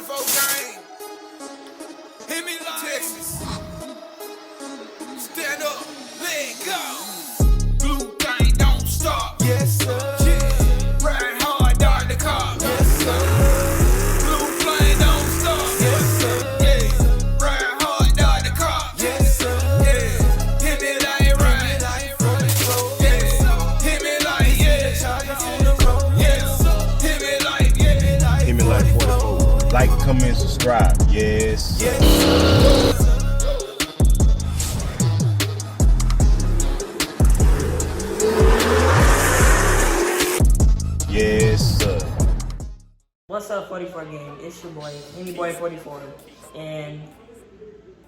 44 gang. Hemi Texas. Stand up, let go. Blue gang don't stop. Yes, sir. Yeah. Ride hard, dart the car. Yes, sir. Blue flame don't stop. Yes, sir. Yeah. Ride hard, dart the car. Yes, sir. Yeah. Hemi like ride. Yeah. Hemi like yeah. On the road. Yeah. Hemi like yeah. Hemi like 44. Like, comment, subscribe. Yes. Yes. Yes, sir. What's up, 44 gang? It's your boy, Hemi44, and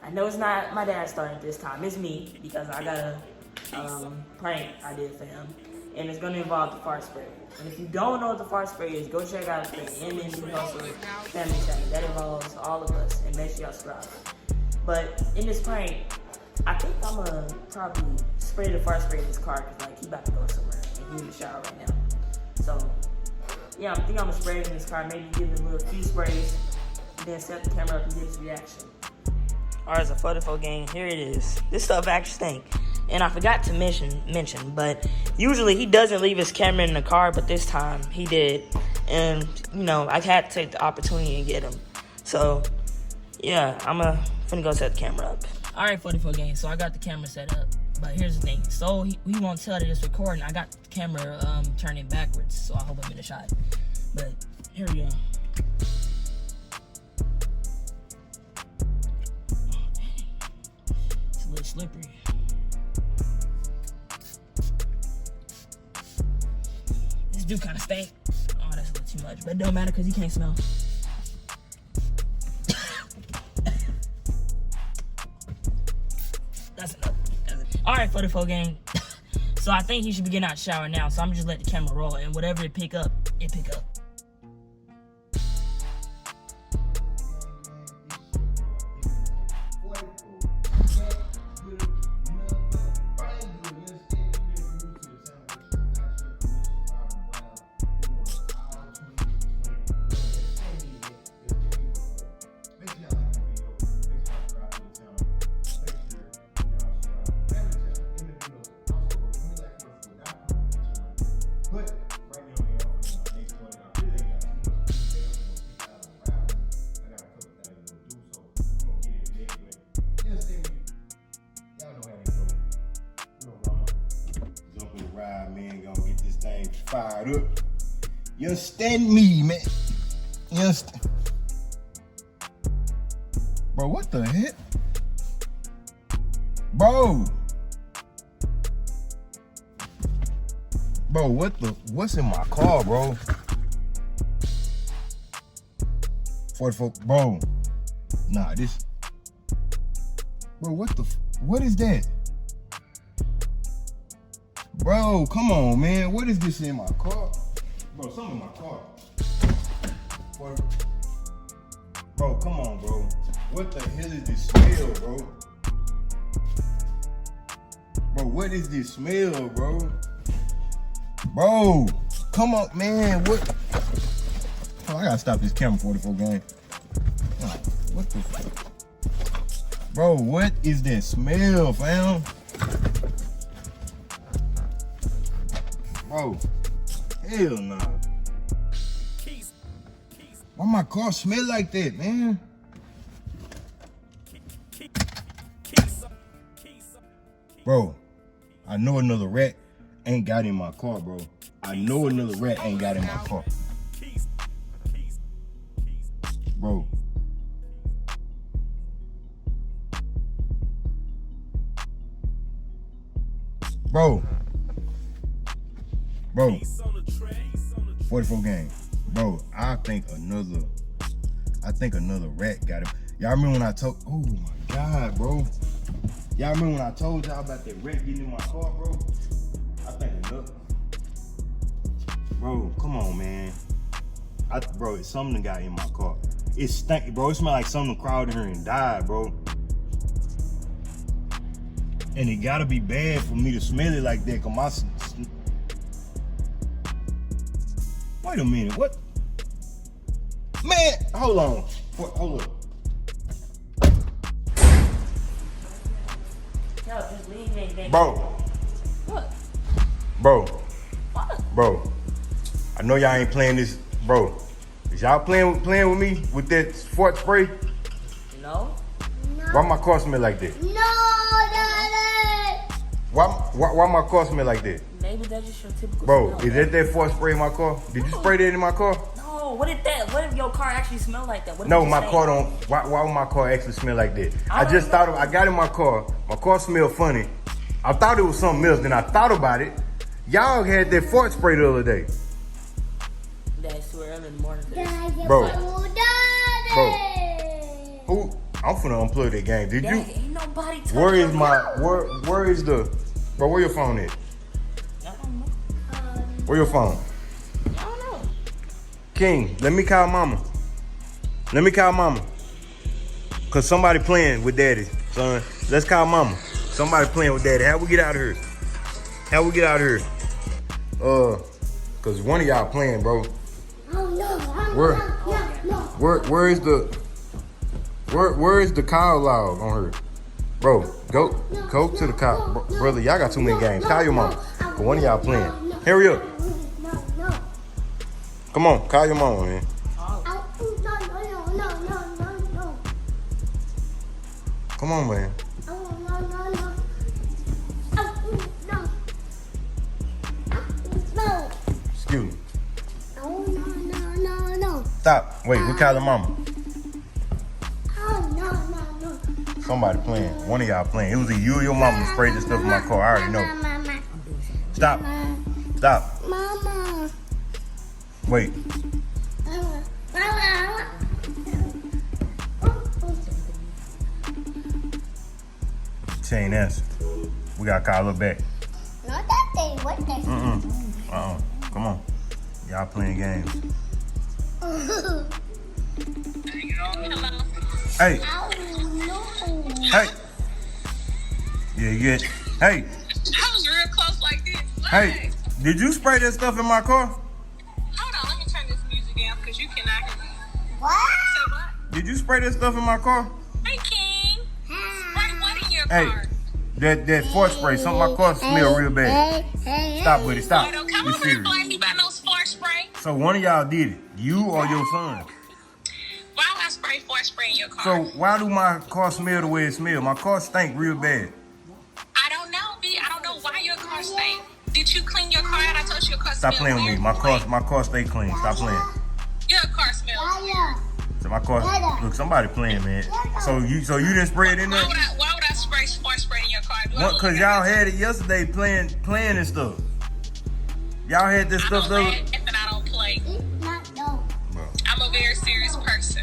I know it's not my dad starting this time. It's me because I got a prank I did for him, and it's gonna involve the fart spray. And if you don't know what the fart spray is, go check out the MND Hustle family chat. That involves all of us, and make sure y'all subscribe. But in this prank, I think I'm gonna probably spray the fart spray in his car because like he about to go somewhere and he's in the shower right now. So, yeah, I think I'm gonna spray it in his car, maybe give him a few sprays, then set the camera up and get his reaction. Alright, so 44 gang, here it is. This stuff actually stink. And I forgot to mention, but usually he doesn't leave his camera in the car, but this time he did. And, you know, I had to take the opportunity and get him. So, yeah, I'm finna go set the camera up. Alright, 44 gang, so I got the camera set up. But here's the thing, so he won't tell that it's recording. I got the camera turning backwards, so I hope I'm in the shot. But here we go. It's a little slippery. This dude kind of stink. Oh, that's a little too much, but it don't matter because he can't smell. That's enough. Alright, 44 gang. So I think he should be getting out of the shower now. So I'm just let the camera roll, and whatever it pick up, it pick up. Man, gonna get this thing fired up. You understand me, man? You understand? Bro, what the heck? Bro, what's in my car, bro? 44, bro. Nah, bro, what is that? Bro, come on, man. What is this in my car? Bro, something in my car. Bro, come on, bro. What the hell is this smell, bro? Bro, what is this smell, bro? Bro, come on, man. What? Oh, I gotta stop this camera, 44 gang. What the fuck? Bro, what is that smell, fam? Bro, hell nah. Why my car smell like that, man? Bro, I know another rat ain't got in my car, bro. I know another rat ain't got in my car. Bro. Bro. 44 gang. Bro, I think another rat got him. Y'all remember when I told, oh my God, bro. Y'all remember when I told y'all about that rat getting in my car, bro? I think another. Bro, come on, man. Bro, it's something got in my car. It stank, bro. It smelled like something crawled in here and died, bro. And it gotta be bad for me to smell it like that, cause wait a minute, what? Man, hold on. Hold up. Yo, just leave me. Bro. What? Bro. What? Bro. I know y'all ain't playing this. Bro. Is y'all playing with me with that fart spray? No. Why my car smell like that? No, Daddy. Why my car smell like that? Maybe that's just your typical Bro, smell. is that fart spray in my car? Did you spray that in my car? No, what if your car actually smell like that? What if No, you my say- car don't. Why would my car actually smell like that? I I just don't thought I got in my car. My car smelled funny. I thought it was something else. Then I thought about it. Y'all had that fart spray the other day. That's too early in the morning for this. Daddy. Bro. Daddy. Who? I'm finna unplug that game. Did Dang, you? ain't nobody touching Where is me. my where is the bro? Where your phone at? I don't know. Where your phone? I don't know. King, let me call mama. Let me call mama. Cause somebody playing with daddy, son. Let's call mama. Somebody playing with daddy. How we get out of here? How we get out of here? Cause one of y'all playing, bro. Oh no. Where is the call log on her? Bro, go to the call. Brother, y'all got too many games. Call your mama. Cause one of y'all playing. Hurry up. No. Come on, call your mama, man. No. Come on, man. No. Excuse me. No. Stop. Wait, we calling mama. Oh, no. Somebody playing. One of y'all playing. It was either you or your mama that sprayed this stuff in my car. I already know. Mama. Stop. Mama. Wait. She ain't answer. We gotta call her back. Not that thing. What the? Come on. Y'all playing games. Hey. Oh, no. Hey. Yeah, you get. Hey. I was real close like this. Hey. Did you spray that stuff in my car? Hold on, let me turn this music down because you cannot hear me. What? Say what? Did you spray that stuff in my car? Hey, King. Spray what in your Hey. car? That fart spray. Something my car smell real bad. Stop with it. Stop. Boy, don't come You over here and serious. blame me about no fart spray. So one of y'all did it. You or your son. Why would I spray fart spray in your car? So why do my car smell the way it smells? My car stink real bad. I don't know, B. I don't know why your car stink. Did you clean your car out? I told you your car Stop smelled playing with me. weird. My car stay clean. Stop playing. Your car smells weird. So my car. Look, somebody playing, man. So you didn't spray it in there? Why would I spray fart spray in your car? Do I look Cause like y'all I- had it yesterday playing and stuff. Y'all had this I stuff don't the other. laugh and I don't play. No. Bro. I'm a very serious person.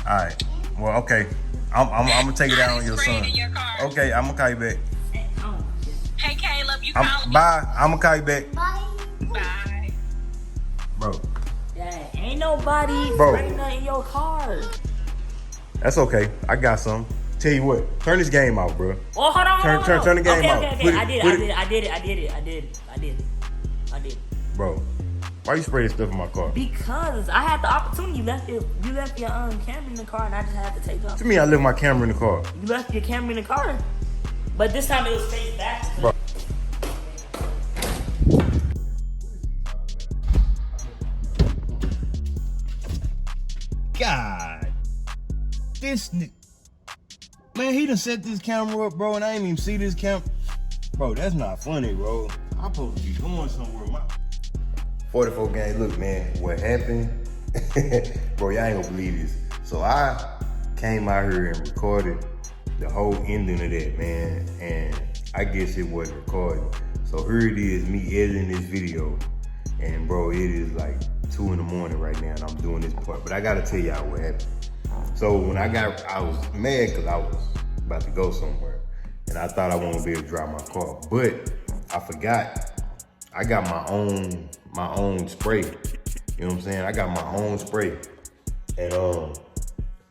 All right. Well, okay. I'm gonna take it out on your Spray it son. in your car. Okay, I'm gonna call you back. Hey, Caleb, you calling me? Bye. I'm gonna call you back, Bye. bro. Yeah, ain't nobody Bro. spraying nothing in your car. That's okay. I got some. Tell you what. Turn this game off, bro. Oh, hold on. Turn the game okay, off. Okay. Put it- I put it- did it. Bro, why you spray this stuff in my car? Because I had the opportunity. You left your camera in the car, and I just had to take off. What you mean I left my camera in the car? You left your camera in the car, but this time it was face back. Bro. God, man, he done set this camera up, bro, and I ain't even see this Bro, that's not funny, bro. I'm supposed to be going somewhere. 44 gang, look, man, what happened? Bro, y'all ain't gonna believe this. So I came out here and recorded the whole ending of that, man, and I guess it wasn't recorded. So here it is, me editing this video, and bro, it is like 2 in the morning right now, and I'm doing this part. But I gotta tell y'all what happened. So when I was mad because I was about to go somewhere, and I thought I wouldn't be able to drive my car, but I forgot I got my own spray. You know what I'm saying? I got my own spray, and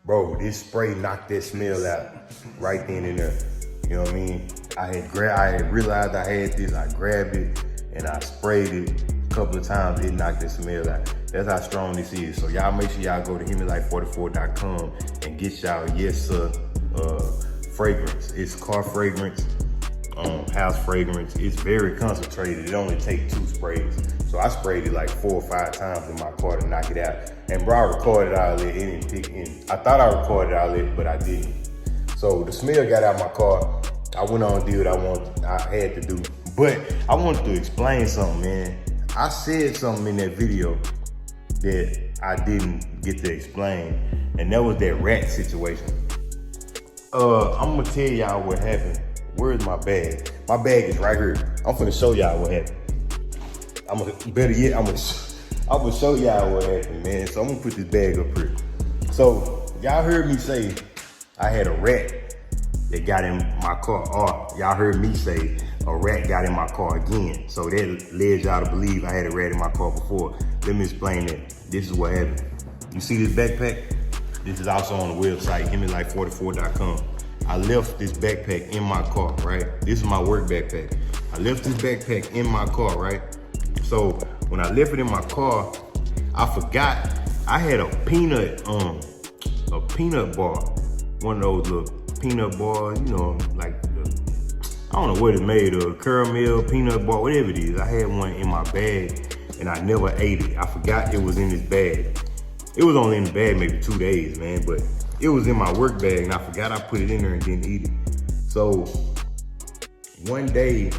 bro, this spray knocked that smell out right then and there. You know what I mean? I had realized I had this. I grabbed it and I sprayed it, couple of times, it knocked the smell out. That's how strong this is. So y'all make sure y'all go to Hemiwife44.com and get y'all Yes Sir fragrance. It's car fragrance, house fragrance. It's very concentrated. It only takes 2 sprays. So I sprayed it like 4 or 5 times in my car to knock it out. And bro, I recorded all that. It didn't pick in. I thought I recorded all that, but I didn't. So the smell got out of my car. I went on and did what I had to do. But I wanted to explain something, man. I said something in that video that I didn't get to explain, and that was that rat situation. I'm gonna tell y'all what happened. Where's my bag? My bag is right here. I'm finna show y'all what happened. I'm gonna show y'all what happened, man. So I'm gonna put this bag up here. So y'all heard me say I had a rat that got in my car, or y'all heard me say a rat got in my car again. So that led y'all to believe I had a rat in my car before. Let me explain that. This is what happened. You see this backpack? This is also on the website, Hemiwife44.com. I left this backpack in my car, right? This is my work backpack. I left this backpack in my car, right? So when I left it in my car, I forgot I had a peanut bar. One of those little peanut bars, you know, like, I don't know what it's made of, caramel, peanut bar, whatever it is. I had one in my bag and I never ate it. I forgot it was in this bag. It was only in the bag maybe 2 days, man, but it was in my work bag and I forgot I put it in there and didn't eat it. So one day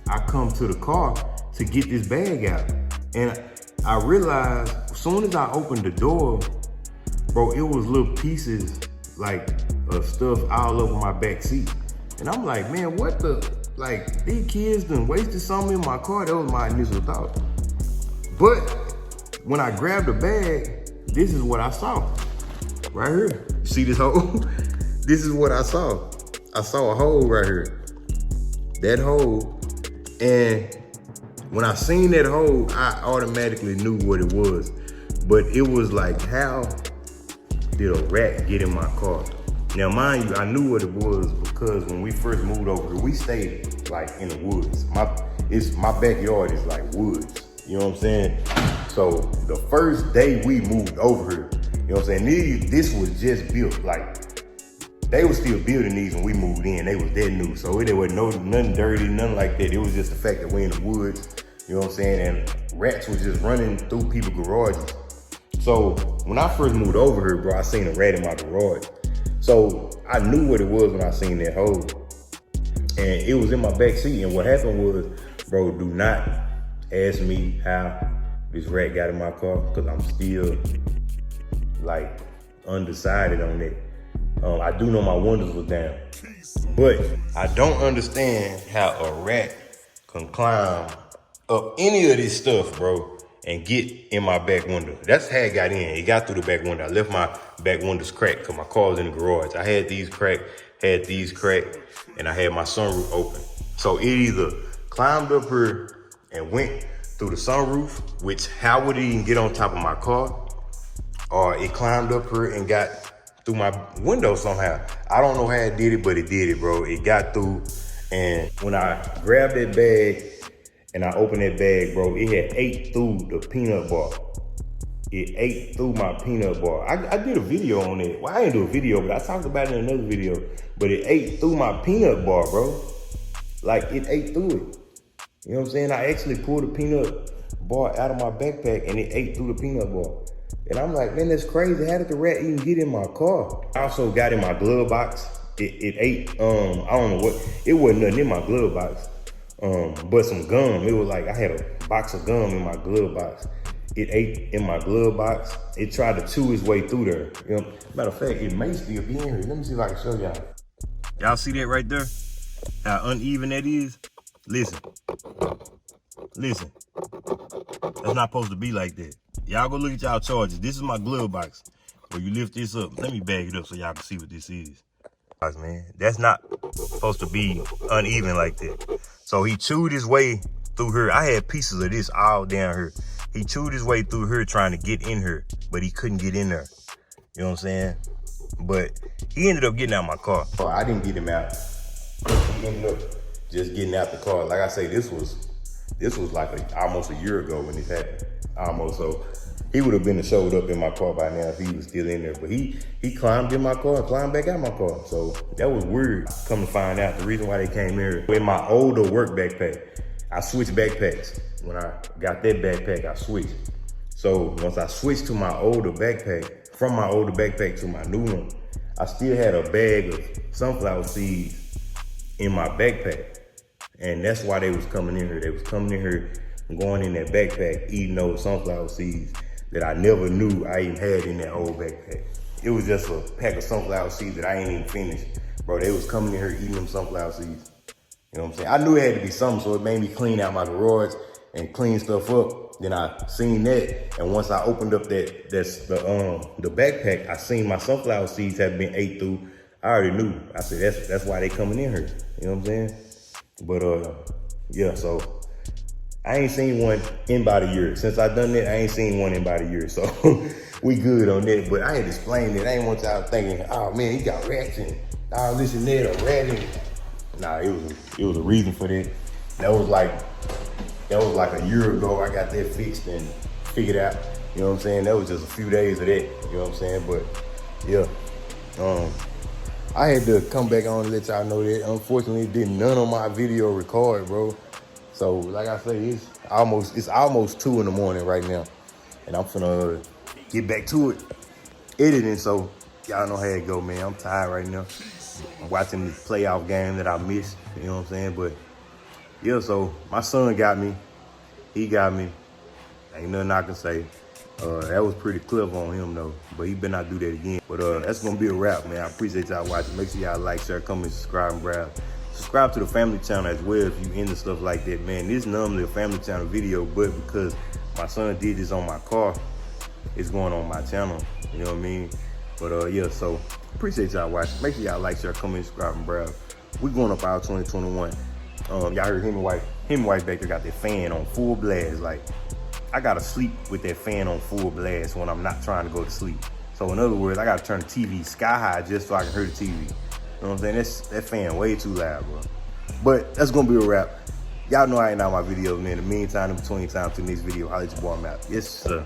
I come to the car to get this bag out, and I realized as soon as I opened the door, bro, it was little pieces like of stuff all over my back seat. And I'm like, man, what the, like, these kids done wasted something in my car. That was my initial thought. But when I grabbed the bag, this is what I saw. Right here. You see this hole? This is what I saw. I saw a hole right here. That hole. And when I seen that hole, I automatically knew what it was. But it was like, how did a rat get in my car? Now, mind you, I knew what it was because when we first moved over here, we stayed like in the woods. My backyard is like woods. You know what I'm saying? So the first day we moved over here, you know what I'm saying? This was just built, like, they were still building these when we moved in. They was dead new. So there was nothing dirty, nothing like that. It was just the fact that we're in the woods, you know what I'm saying? And rats was just running through people's garages. So when I first moved over here, bro, I seen a rat in my garage. So I knew what it was when I seen that hole. And it was in my back seat. And what happened was, bro, do not ask me how this rat got in my car, because I'm still like undecided on that. I do know my windows was down, but I don't understand how a rat can climb up any of this stuff, bro, and get in my back window. That's how it got in. It got through the back window. I left my back windows cracked because my car was in the garage. I had these cracked, and I had my sunroof open. So it either climbed up here and went through the sunroof, which how would it even get on top of my car? Or it climbed up here and got through my window somehow. I don't know how it did it, but it did it, bro. It got through, and when I grabbed that bag and I opened that bag, bro, it had ate through the peanut bar. It ate through my peanut bar. I did a video on it. Well, I didn't do a video, but I talked about it in another video. But it ate through my peanut bar, bro. Like, it ate through it. You know what I'm saying? I actually pulled the peanut bar out of my backpack and it ate through the peanut bar. And I'm like, man, that's crazy. How did the rat even get in my car? I also got in my glove box. It ate, I don't know what, it wasn't nothing in my glove box, but some gum. It was like, I had a box of gum in my glove box. It ate in my glove box. It tried to chew its way through there. You know, matter of fact, it may still be in here. Let me see if I can show y'all. Y'all see that right there? How uneven that is? Listen. Listen. That's not supposed to be like that. Y'all go look at y'all charges. This is my glove box. Where you lift this up. Let me bag it up so y'all can see what this is. Man, that's not supposed to be uneven like that. So he chewed his way through here. I had pieces of this all down here. He chewed his way through here trying to get in here, but he couldn't get in there. You know what I'm saying? But he ended up getting out my car. Oh, I didn't get him out. He ended up just getting out the car. Like I say, this was This was like almost a year ago when this happened. Almost. So he would have been showed up in my car by now if he was still in there. But he climbed in my car and climbed back out my car. So that was weird. Come to find out, the reason why they came here, in my older work backpack, I switched backpacks. When I got that backpack, I switched. So once I switched to my older backpack, from my older backpack to my new one, I still had a bag of sunflower seeds in my backpack. And that's why they was coming in here. They was coming in here and going in that backpack, eating those sunflower seeds that I never knew I even had in that old backpack. It was just a pack of sunflower seeds that I ain't even finished. Bro, they was coming in here eating them sunflower seeds. You know what I'm saying? I knew it had to be something, so it made me clean out my garage and clean stuff up. Then I seen that, and once I opened up the backpack, I seen my sunflower seeds had been ate through. I already knew. I said, that's why they coming in here. You know what I'm saying? But yeah, so I ain't seen one in about a year. Since I done that, I ain't seen one in about a year. So we good on that. But I had to explain that. I ain't want y'all thinking, oh man, he got rats and all this and that, or rat in. Nah, it was a reason for that. That was like a year ago. I got that fixed and figured out. You know what I'm saying? That was just a few days of that. You know what I'm saying? But yeah, I had to come back on and let y'all know that. Unfortunately, none of my video record, bro. So like I say, it's almost 2 in the morning right now, and I'm finna get back to it, editing. So y'all know how it go, man. I'm tired right now. I'm watching this playoff game that I missed. You know what I'm saying? But yeah, so my son got me. He got me. Ain't nothing I can say. That was pretty clever on him though, but he better not do that again. But that's gonna be a wrap, man. I appreciate y'all watching. Make sure y'all like, share, comment, subscribe, and browse. Subscribe to the family channel as well if you into stuff like that, man. This is normally a family channel video, but because my son did this on my car, it's going on my channel. You know what I mean? But yeah, so appreciate y'all watching. Make sure y'all like, share, comment, subscribe, and browse. We going up out 2021. Y'all heard Hemiwife back there got that fan on full blast. Like, I gotta sleep with that fan on full blast when I'm not trying to go to sleep. So in other words, I gotta turn the TV sky high just so I can hear the TV. You know what I'm saying? That fan way too loud, bro. But that's gonna be a wrap. Y'all know I ain't out my videos, man. In the meantime, in between time to the next video, holla at your boy, I'm out. Yes, sir.